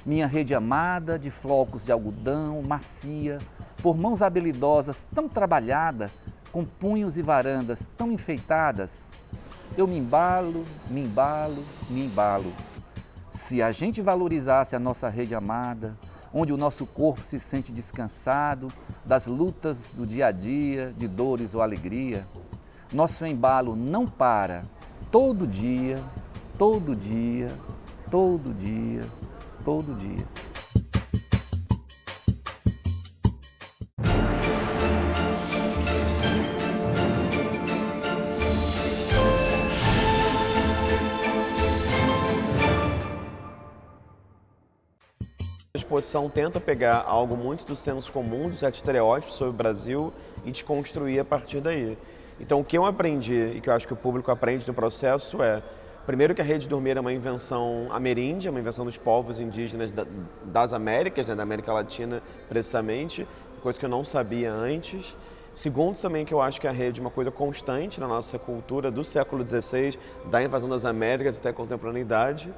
Minha rede amada, de flocos de algodão, macia, por mãos habilidosas, tão trabalhada, com punhos e varandas tão enfeitadas, eu me embalo, me embalo, me embalo. Se a gente valorizasse a nossa rede amada, onde o nosso corpo se sente descansado das lutas do dia a dia, de dores ou alegria, nosso embalo não para, todo dia, todo dia, todo dia, todo dia. A exposição tenta pegar algo muito do senso comum, dos certos estereótipos sobre o Brasil e desconstruir a partir daí. Então, o que eu aprendi e que eu acho que o público aprende no processo é, primeiro, que a rede de dormir é uma invenção ameríndia, uma invenção dos povos indígenas das Américas, né, da América Latina precisamente, coisa que eu não sabia antes. Segundo, também, que eu acho que a rede é uma coisa constante na nossa cultura do século XVI, da invasão das Américas até a contemporaneidade.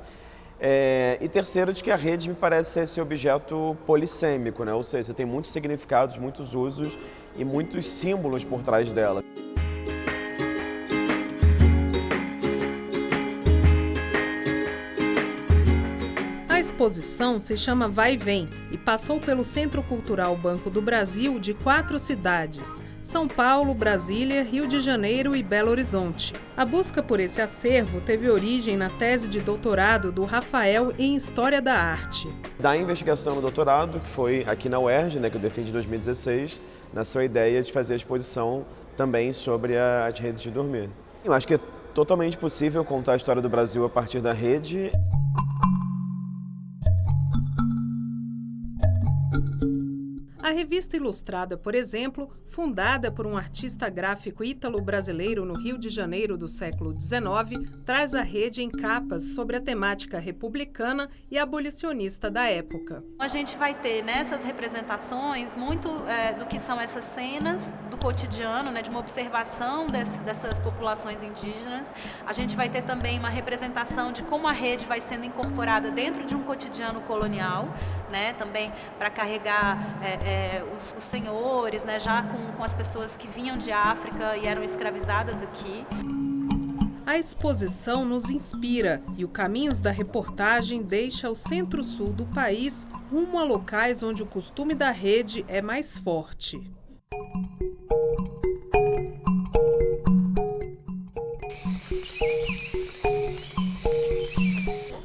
E terceiro, de que a rede me parece ser esse objeto polissêmico, né? Ou seja, tem muitos significados, muitos usos e muitos símbolos por trás dela. A exposição se chama Vai e Vem e passou pelo Centro Cultural Banco do Brasil de 4 cidades: São Paulo, Brasília, Rio de Janeiro e Belo Horizonte. A busca por esse acervo teve origem na tese de doutorado do Rafael em História da Arte. Da investigação no doutorado, que foi aqui na UERJ, né, que eu defendi em 2016, nasceu a ideia de fazer a exposição também sobre as redes de dormir. Eu acho que é totalmente possível contar a história do Brasil a partir da rede. A revista Ilustrada, por exemplo, fundada por um artista gráfico ítalo-brasileiro no Rio de Janeiro do século XIX, traz a rede em capas sobre a temática republicana e abolicionista da época. A gente vai ter nessas representações muito do que são essas cenas do cotidiano, né, de uma observação dessas populações indígenas. A gente vai ter também uma representação de como a rede vai sendo incorporada dentro de um cotidiano colonial, né, também para carregar os senhores, né, já com as pessoas que vinham de África e eram escravizadas aqui. A exposição nos inspira e o Caminhos da Reportagem deixa o centro-sul do país rumo a locais onde o costume da rede é mais forte.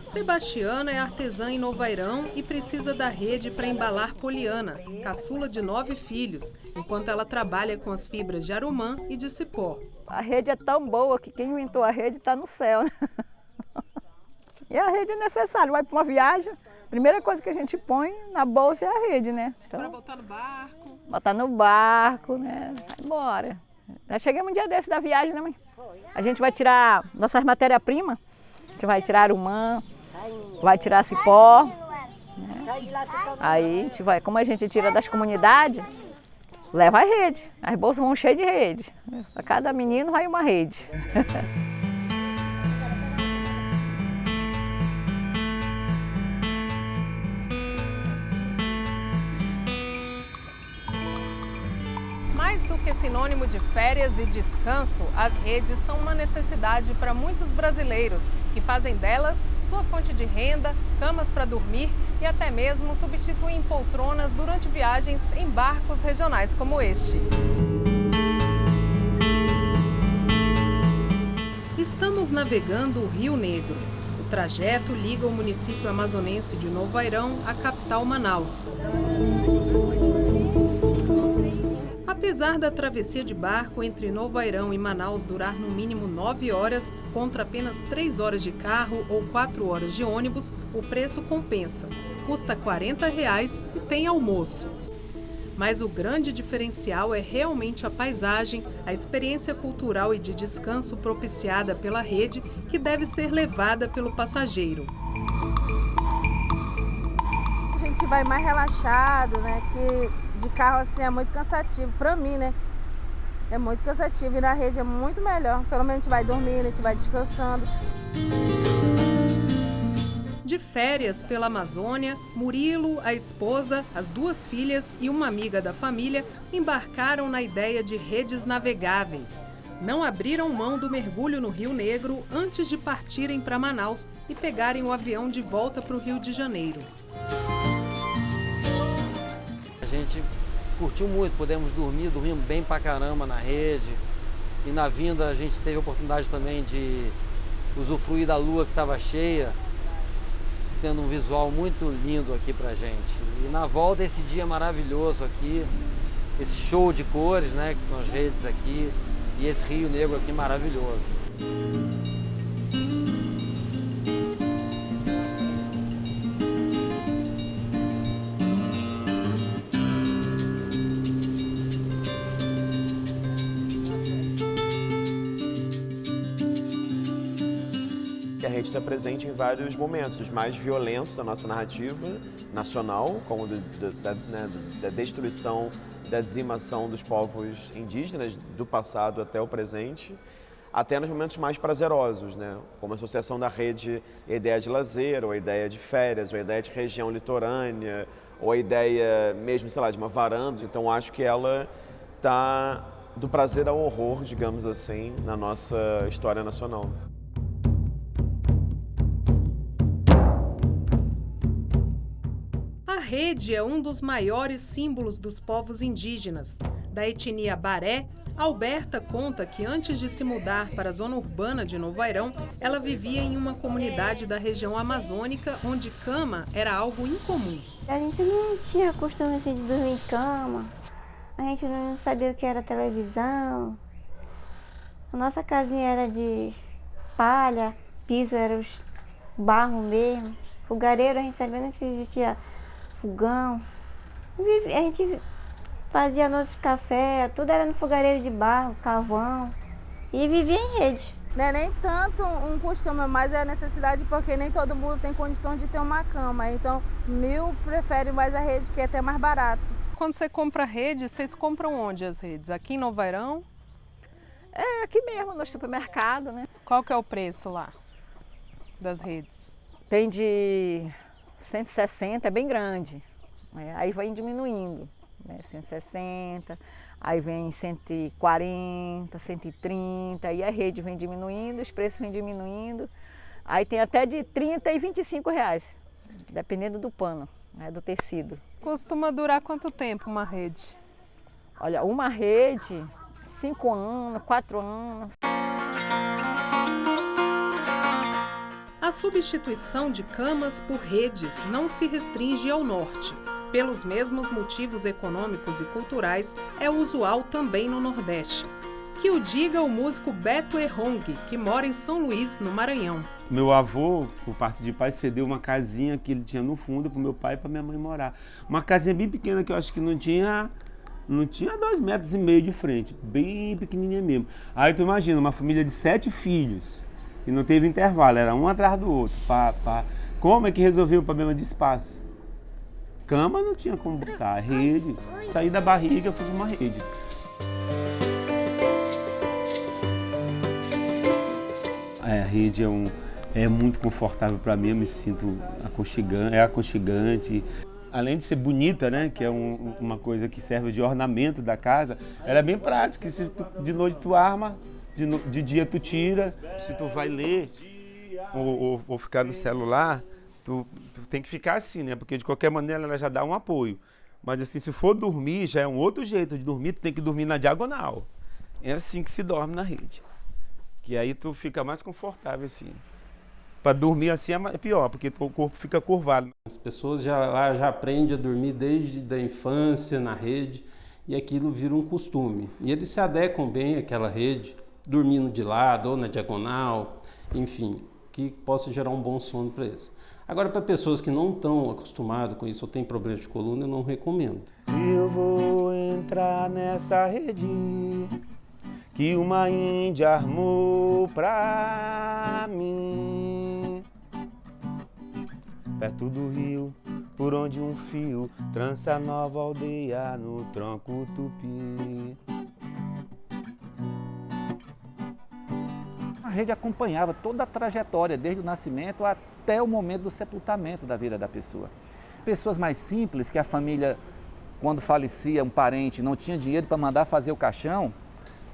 Sebastiana é artesã em Novairão e precisa da rede para embalar Poliana, caçula de 9 filhos, enquanto ela trabalha com as fibras de arumã e de cipó. A rede é tão boa que quem inventou a rede está no céu, né? E a rede é necessária. Vai para uma viagem, a primeira coisa que a gente põe na bolsa é a rede, né? Então, para botar no barco. Botar no barco, né? Vai embora. Nós chegamos um dia desse da viagem, né, mãe? A gente vai tirar nossas matérias-primas, a gente vai tirar arumã, vai tirar cipó, né? Aí a gente vai, como a gente tira das comunidades, leva a rede. As bolsas vão cheias de rede. Para cada menino vai uma rede. Mais do que sinônimo de férias e descanso, as redes são uma necessidade para muitos brasileiros, que fazem delas sua fonte de renda, camas para dormir e até mesmo substituem poltronas durante viagens em barcos regionais como este. Estamos navegando o Rio Negro. O trajeto liga o município amazonense de Novairão à capital Manaus. Apesar da travessia de barco entre Novairão e Manaus durar no mínimo 9 horas, contra apenas 3 horas de carro ou 4 horas de ônibus, o preço compensa. Custa R$ 40 e tem almoço. Mas o grande diferencial é realmente a paisagem, a experiência cultural e de descanso propiciada pela rede, que deve ser levada pelo passageiro. A gente vai mais relaxado, né? Que de carro assim é muito cansativo, pra mim, né? É muito cansativo e na rede é muito melhor. Pelo menos a gente vai dormindo, a gente vai descansando. De férias pela Amazônia, Murilo, a esposa, as 2 filhas e uma amiga da família embarcaram na ideia de redes navegáveis. Não abriram mão do mergulho no Rio Negro antes de partirem para Manaus e pegarem o avião de volta para o Rio de Janeiro. A gente curtiu muito, pudemos dormimos bem pra caramba na rede. E na vinda a gente teve a oportunidade também de usufruir da lua que estava cheia, tendo um visual muito lindo aqui pra gente. E na volta esse dia maravilhoso aqui, esse show de cores, né, que são as redes aqui, e esse Rio Negro aqui maravilhoso. A rede está presente em vários momentos, os mais violentos da nossa narrativa nacional, como da destruição, da dizimação dos povos indígenas do passado até o presente, até nos momentos mais prazerosos, né? Como a associação da rede, a ideia de lazer, ou a ideia de férias, ou a ideia de região litorânea, ou a ideia mesmo, sei lá, de uma varanda. Então acho que ela está do prazer ao horror, digamos assim, na nossa história nacional. A rede é um dos maiores símbolos dos povos indígenas. Da etnia Baré, Alberta conta que antes de se mudar para a zona urbana de Novo Airão, ela vivia em uma comunidade da região amazônica, onde cama era algo incomum. A gente não tinha costume assim, de dormir em cama, a gente não sabia o que era televisão. A nossa casinha era de palha, piso era os barro mesmo, fogareiro a gente sabia nem se existia fogão. A gente fazia nosso café, tudo era no fogareiro de barro, carvão, e vivia em rede. Não é nem tanto um costume, mas é a necessidade porque nem todo mundo tem condições de ter uma cama. Então, prefere mais a rede, que é até mais barato. Quando você compra rede, vocês compram onde as redes? Aqui em Novo Airão? É aqui mesmo, no supermercado, né? Qual que é o preço lá das redes? Tem de 160, é bem grande. Aí vai diminuindo, né? 160, aí vem 140, 130, aí a rede vem diminuindo, os preços vêm diminuindo. Aí tem até de 30 e 25 reais, dependendo do pano, né, do tecido. Costuma durar quanto tempo uma rede? Olha, uma rede, 5 anos, 4 anos. A substituição de camas por redes não se restringe ao norte. Pelos mesmos motivos econômicos e culturais, é usual também no Nordeste. Que o diga o músico Beto Errong, que mora em São Luís, no Maranhão. Meu avô, por parte de pai, cedeu uma casinha que ele tinha no fundo para o meu pai e para minha mãe morar. Uma casinha bem pequena que eu acho que não tinha 2,5 metros de frente, bem pequenininha mesmo. Aí tu imagina, uma família de 7 filhos e não teve intervalo, era um atrás do outro. Como é que resolveu o problema de espaço? Cama não tinha como botar, rede, saí da barriga, fui para uma rede. A rede é muito confortável para mim, eu me sinto aconchegante. Além de ser bonita, né, que é uma coisa que serve de ornamento da casa, ela é bem prática. Se de noite tu arma, de dia tu tira. Se tu vai ler ou ficar no celular, tu tem que ficar assim, né, porque de qualquer maneira ela já dá um apoio. Mas assim, se for dormir, já é um outro jeito de dormir, tu tem que dormir na diagonal. É assim que se dorme na rede. Que aí tu fica mais confortável assim. Para dormir assim é pior, porque o corpo fica curvado. As pessoas já aprendem a dormir desde a infância na rede e aquilo vira um costume. E eles se adequam bem àquela rede, dormindo de lado ou na diagonal, enfim, que possa gerar um bom sono para eles. Agora, para pessoas que não estão acostumadas com isso ou têm problemas de coluna, eu não recomendo. Eu vou entrar nessa rede que uma índia armou pra mim, perto do rio, por onde um fio trança nova aldeia no tronco tupi. A rede acompanhava toda a trajetória, desde o nascimento até o momento do sepultamento da vida da pessoa. Pessoas mais simples, que a família, quando falecia um parente, não tinha dinheiro para mandar fazer o caixão,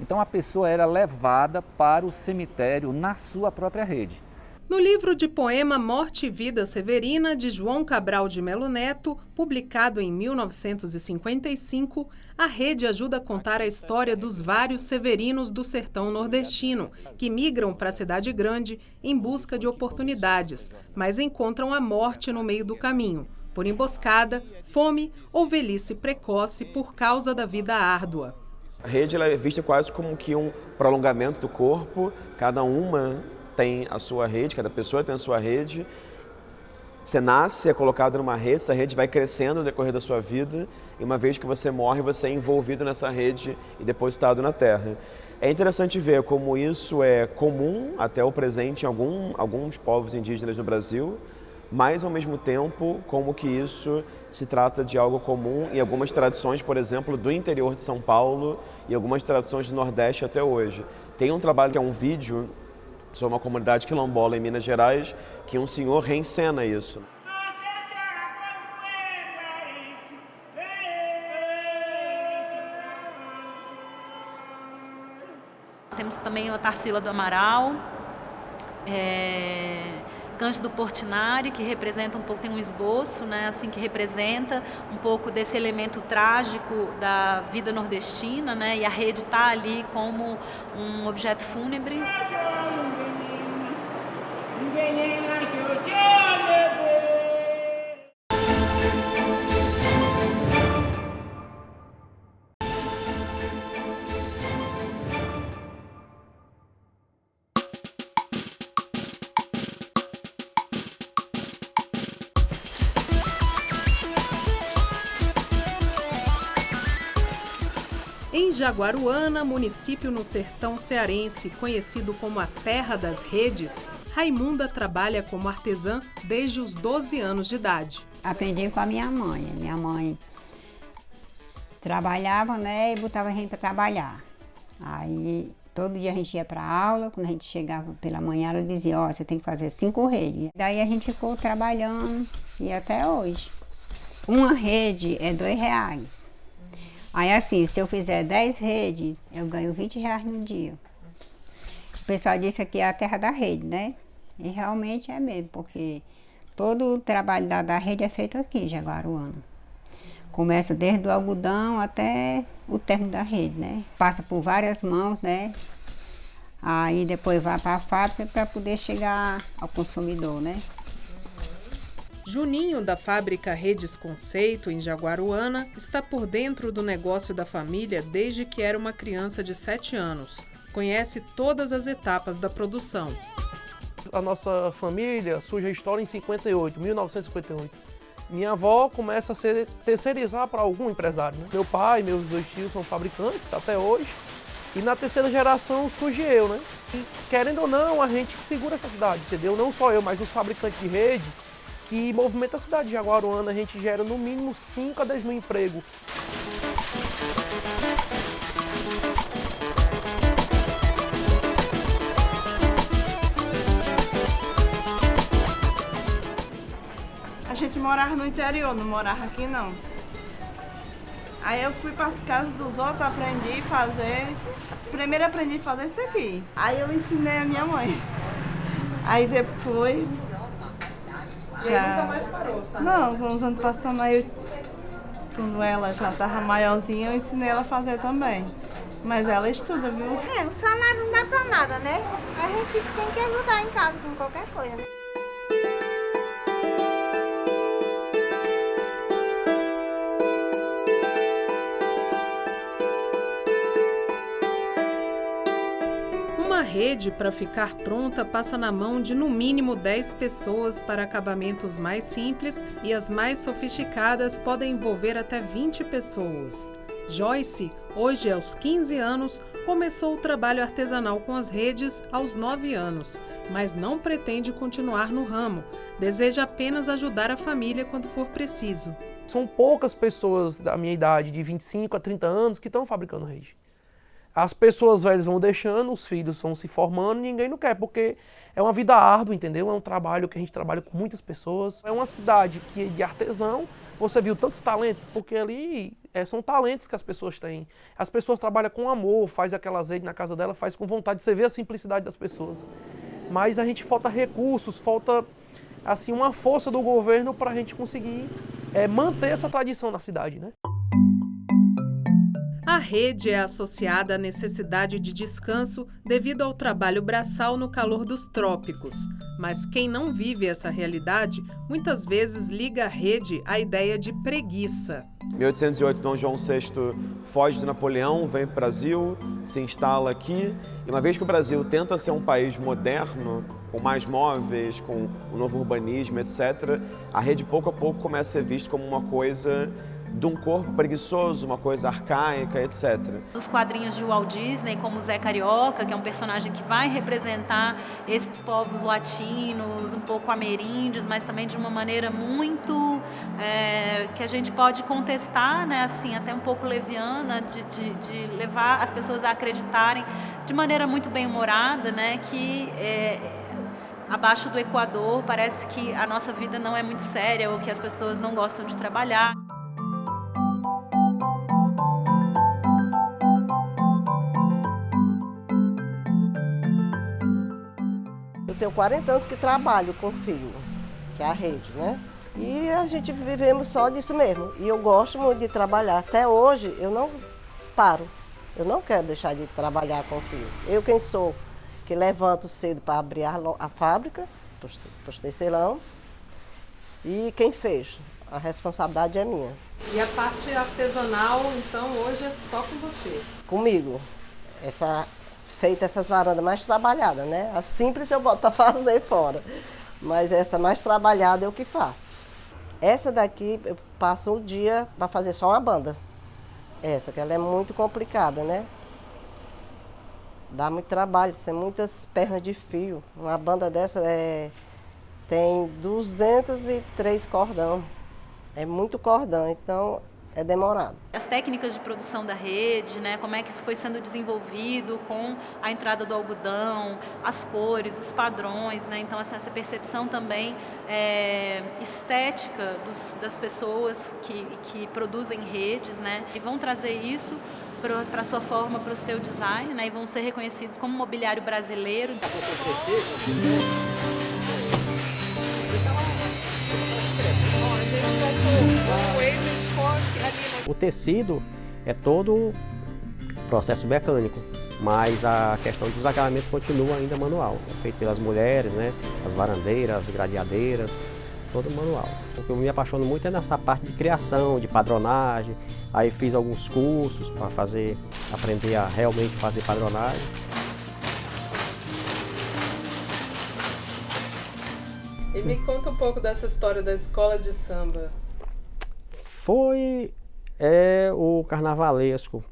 então a pessoa era levada para o cemitério na sua própria rede. No livro de poema Morte e Vida Severina, de João Cabral de Melo Neto, publicado em 1955, a rede ajuda a contar a história dos vários severinos do sertão nordestino, que migram para a cidade grande em busca de oportunidades, mas encontram a morte no meio do caminho, por emboscada, fome ou velhice precoce por causa da vida árdua. A rede ela é vista quase como que um prolongamento do corpo, cada uma tem a sua rede, cada pessoa tem a sua rede. Você nasce, é colocado numa rede, essa rede vai crescendo no decorrer da sua vida e uma vez que você morre, você é envolvido nessa rede e depositado na terra. É interessante ver como isso é comum até o presente em alguns povos indígenas no Brasil, mas ao mesmo tempo como que isso se trata de algo comum em algumas tradições, por exemplo, do interior de São Paulo e algumas tradições do Nordeste até hoje. Tem um trabalho que é um vídeo sobre uma comunidade quilombola em Minas Gerais, que um senhor reencena isso. Temos também a Tarsila do Amaral, Cândido Portinari, que representa um pouco, tem um esboço, né, assim, que representa um pouco desse elemento trágico da vida nordestina, né, e a rede está ali como um objeto fúnebre. Em Jaguaruana, município no sertão cearense, conhecido como a Terra das Redes, Raimunda trabalha como artesã desde os 12 anos de idade. Aprendi com a minha mãe. Minha mãe trabalhava, né, e botava a gente para trabalhar. Aí todo dia a gente ia para aula, quando a gente chegava pela manhã, ela dizia, ó, você tem que fazer 5 redes. Daí a gente ficou trabalhando e até hoje. Uma rede é R$2. Aí assim, se eu fizer 10 redes, eu ganho R$20 no dia. O pessoal disse que é a terra da rede, né? E realmente é mesmo, porque todo o trabalho da rede é feito aqui em Jaguaruana. Começa desde o algodão até o término da rede, né? Passa por várias mãos, né? Aí depois vai para a fábrica para poder chegar ao consumidor, né? Juninho, da fábrica Redes Conceito, em Jaguaruana, está por dentro do negócio da família desde que era uma criança de 7 anos. Conhece todas as etapas da produção. A nossa família surge a história em 1958. Minha avó começa a terceirizar para algum empresário, né? Meu pai e meus 2 tios são fabricantes até hoje. E na terceira geração surge eu, né? E querendo ou não, a gente segura essa cidade, entendeu? Não só eu, mas os fabricantes de rede que movimenta a cidade de Jaguaruana. A gente gera no mínimo 5 a 10 mil empregos. A gente morava no interior, não morava aqui não. Aí eu fui para as casas dos outros, aprendi a fazer. Primeiro aprendi a fazer isso aqui. Aí eu ensinei a minha mãe. Aí depois... E aí nunca mais parou, tá? Não, uns anos passando aí, quando ela já estava maiorzinha, eu ensinei ela a fazer também. Mas ela estuda, viu? O salário não dá pra nada, né? A gente tem que ajudar em casa com qualquer coisa. Uma rede, para ficar pronta, passa na mão de no mínimo 10 pessoas para acabamentos mais simples e as mais sofisticadas podem envolver até 20 pessoas. Joyce, hoje aos 15 anos, começou o trabalho artesanal com as redes aos 9 anos, mas não pretende continuar no ramo. Deseja apenas ajudar a família quando for preciso. São poucas pessoas da minha idade, de 25 a 30 anos, que estão fabricando rede. As pessoas velhas vão deixando, os filhos vão se formando, ninguém não quer, porque é uma vida árdua, entendeu? É um trabalho que a gente trabalha com muitas pessoas. É uma cidade que de artesão, você viu tantos talentos, porque ali são talentos que as pessoas têm. As pessoas trabalham com amor, faz aquela azeite na casa dela, faz com vontade, você vê a simplicidade das pessoas. Mas a gente falta recursos, falta assim, uma força do governo para a gente conseguir manter essa tradição na cidade, né? A rede é associada à necessidade de descanso devido ao trabalho braçal no calor dos trópicos. Mas quem não vive essa realidade, muitas vezes liga a rede à ideia de preguiça. Em 1808, Dom João VI foge de Napoleão, vem para o Brasil, se instala aqui. E uma vez que o Brasil tenta ser um país moderno, com mais móveis, com um novo urbanismo, etc., a rede pouco a pouco começa a ser vista como uma coisa de um corpo preguiçoso, uma coisa arcaica, etc. Os quadrinhos de Walt Disney, como Zé Carioca, que é um personagem que vai representar esses povos latinos, um pouco ameríndios, mas também de uma maneira muito que a gente pode contestar, né, assim, até um pouco leviana, de levar as pessoas a acreditarem de maneira muito bem-humorada, né, que abaixo do Equador parece que a nossa vida não é muito séria ou que as pessoas não gostam de trabalhar. Eu tenho 40 anos que trabalho com fio, que é a rede, né? E a gente vivemos só disso mesmo. E eu gosto muito de trabalhar. Até hoje eu não paro. Eu não quero deixar de trabalhar com fio. Eu quem sou, que levanto cedo para abrir a fábrica, para os tecelão. E quem fez, a responsabilidade é minha. E a parte artesanal, então, hoje é só com você? Comigo. Feita essas varandas mais trabalhadas, né? A simples eu boto para fazer fora, mas essa mais trabalhada é o que faço. Essa daqui eu passo um dia para fazer só uma banda. Essa, que ela é muito complicada, né? Dá muito trabalho, são muitas pernas de fio. Uma banda dessa tem 203 cordão. É muito cordão, então é demorado. As técnicas de produção da rede, né, como é que isso foi sendo desenvolvido com a entrada do algodão, as cores, os padrões, né, então essa percepção também estética das pessoas que produzem redes, né, e vão trazer isso para a sua forma, para o seu design, né, e vão ser reconhecidos como mobiliário brasileiro. O tecido é todo processo mecânico, mas a questão dos acabamentos continua ainda manual. É feito pelas mulheres, né? As varandeiras, as gradeadeiras, todo manual. O que eu me apaixono muito é nessa parte de criação, de padronagem. Aí fiz alguns cursos para aprender a realmente fazer padronagem. E me conta um pouco dessa história da escola de samba. Foi o carnavalesco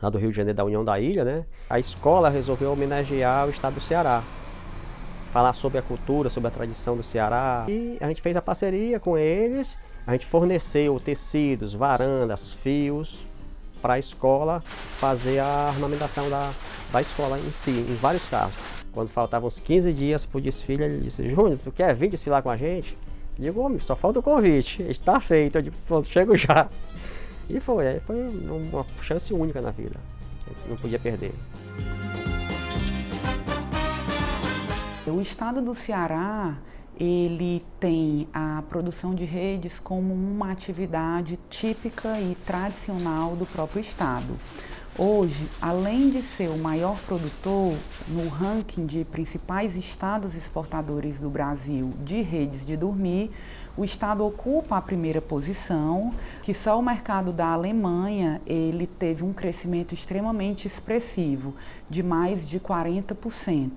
lá do Rio de Janeiro, da União da Ilha, né? A escola resolveu homenagear o estado do Ceará, falar sobre a cultura, sobre a tradição do Ceará. E a gente fez a parceria com eles, a gente forneceu tecidos, varandas, fios para a escola fazer a ornamentação da escola em si, em vários casos. Quando faltavam uns 15 dias para o desfile, ele disse: Júnior, tu quer vir desfilar com a gente? Eu digo: homem, só falta o convite, está feito. Eu digo: pronto, chego já. E foi uma chance única na vida, não podia perder. O estado do Ceará, ele tem a produção de redes como uma atividade típica e tradicional do próprio estado. Hoje, além de ser o maior produtor no ranking de principais estados exportadores do Brasil de redes de dormir, o estado ocupa a primeira posição, que só o mercado da Alemanha ele teve um crescimento extremamente expressivo, de mais de 40%.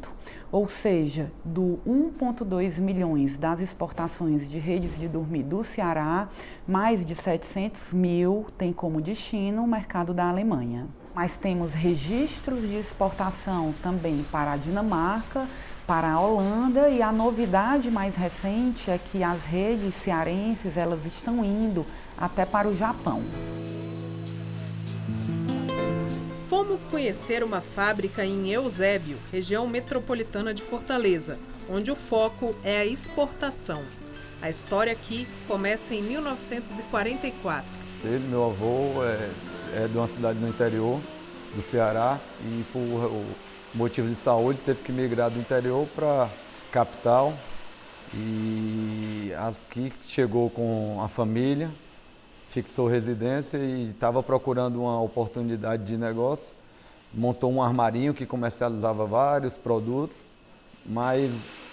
Ou seja, do 1,2 milhões das exportações de redes de dormir do Ceará, mais de 700 mil tem como destino o mercado da Alemanha. Mas temos registros de exportação também para a Dinamarca, para a Holanda, e a novidade mais recente é que as redes cearenses elas estão indo até para o Japão. Fomos conhecer uma fábrica em Eusébio, região metropolitana de Fortaleza, onde o foco é a exportação. A história aqui começa em 1944. Meu avô é de uma cidade no interior do Ceará e por motivo de saúde teve que migrar do interior para a capital. E aqui chegou com a família, fixou residência e estava procurando uma oportunidade de negócio. Montou um armarinho que comercializava vários produtos, mas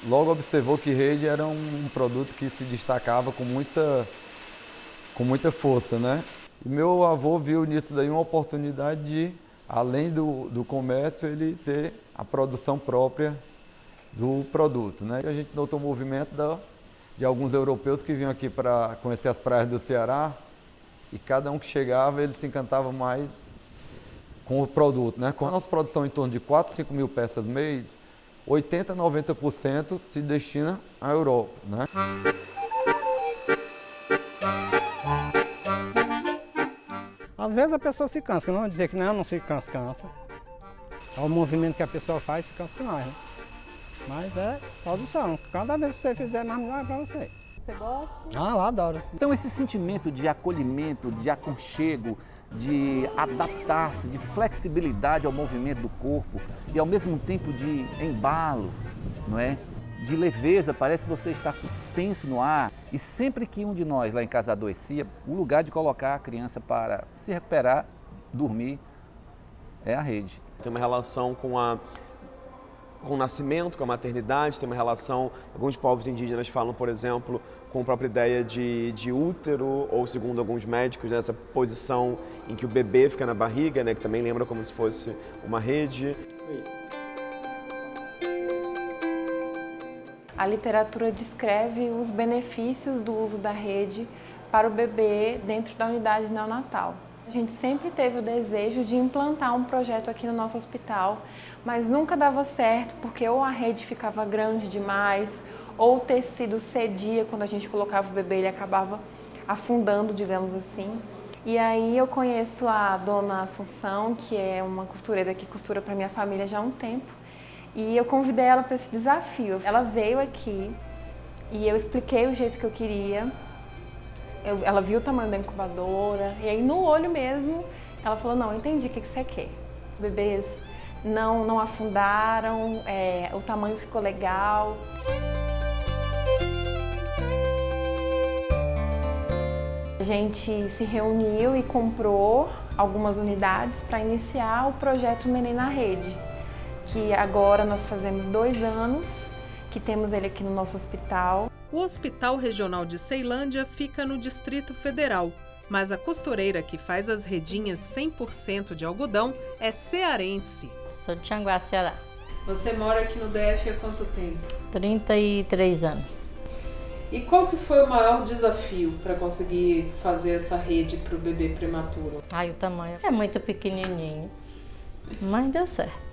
logo observou que rede era um produto que se destacava com muita força, né? E meu avô viu nisso daí uma oportunidade de, além do comércio, ele ter a produção própria do produto, né? E a gente notou o movimento de alguns europeus que vinham aqui para conhecer as praias do Ceará e cada um que chegava, ele se encantava mais com o produto, né? Com a nossa produção em torno de 4, 5 mil peças mês, 80, 90% se destina à Europa, né? Às vezes a pessoa se cansa, não vou dizer que não se cansa. É o movimento que a pessoa faz, se cansa demais, né? Mas é produção. Cada vez que você fizer, mais melhor é para você. Você gosta? Ah, eu adoro. Então esse sentimento de acolhimento, de aconchego, de adaptar-se, de flexibilidade ao movimento do corpo e ao mesmo tempo de embalo, não é? De leveza, parece que você está suspenso no ar. E sempre que um de nós lá em casa adoecia, o lugar de colocar a criança para se recuperar, dormir, é a rede. Tem uma relação com o nascimento, com a maternidade, tem uma relação, alguns povos indígenas falam, por exemplo, com a própria ideia de útero, ou segundo alguns médicos, nessa posição em que o bebê fica na barriga, né, que também lembra como se fosse uma rede. A literatura descreve os benefícios do uso da rede para o bebê dentro da unidade neonatal. A gente sempre teve o desejo de implantar um projeto aqui no nosso hospital, mas nunca dava certo porque ou a rede ficava grande demais, ou o tecido cedia quando a gente colocava o bebê, ele acabava afundando, digamos assim. E aí eu conheço a dona Assunção, que é uma costureira que costura para minha família já há um tempo, e eu convidei ela para esse desafio. Ela veio aqui e eu expliquei o jeito que eu queria. Ela viu o tamanho da incubadora e aí no olho mesmo ela falou, não, eu entendi o que você quer. Os bebês não afundaram, o tamanho ficou legal. A gente se reuniu e comprou algumas unidades para iniciar o projeto Neném na Rede, que agora nós fazemos 2 anos que temos ele aqui no nosso hospital. O Hospital Regional de Ceilândia fica no Distrito Federal, mas a costureira que faz as redinhas 100% de algodão é cearense. Sou de Tianguá, Ceará. Você mora aqui no DF há quanto tempo? 33 anos. E qual que foi o maior desafio para conseguir fazer essa rede para o bebê prematuro? O tamanho é muito pequenininho, mas deu certo.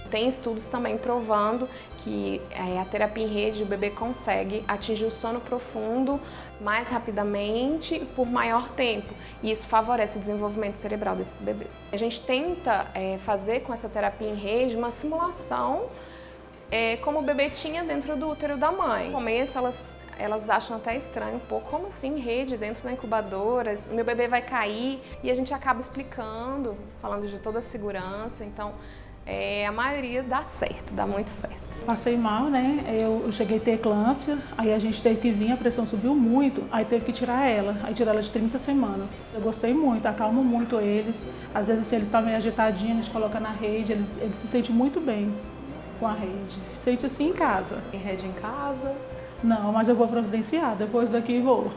Tem estudos também provando que a terapia em rede, o bebê consegue atingir o sono profundo mais rapidamente e por maior tempo. E isso favorece o desenvolvimento cerebral desses bebês. A gente tenta fazer com essa terapia em rede uma simulação como o bebê tinha dentro do útero da mãe. No começo elas acham até estranho, como assim rede dentro da incubadora? Meu bebê vai cair, e a gente acaba explicando, falando de toda a segurança. Então, a maioria dá certo, dá muito certo. Passei mal, né? Eu cheguei a ter eclâmpsia, aí a gente teve que vir, a pressão subiu muito, aí teve que tirar ela, aí tirou ela de 30 semanas. Eu gostei muito, acalmo muito eles. Às vezes, se eles estão meio agitadinhos, a gente coloca na rede, eles se sentem muito bem com a rede. Sente assim em casa. Tem rede em casa? Não, mas eu vou providenciar, depois daqui vou.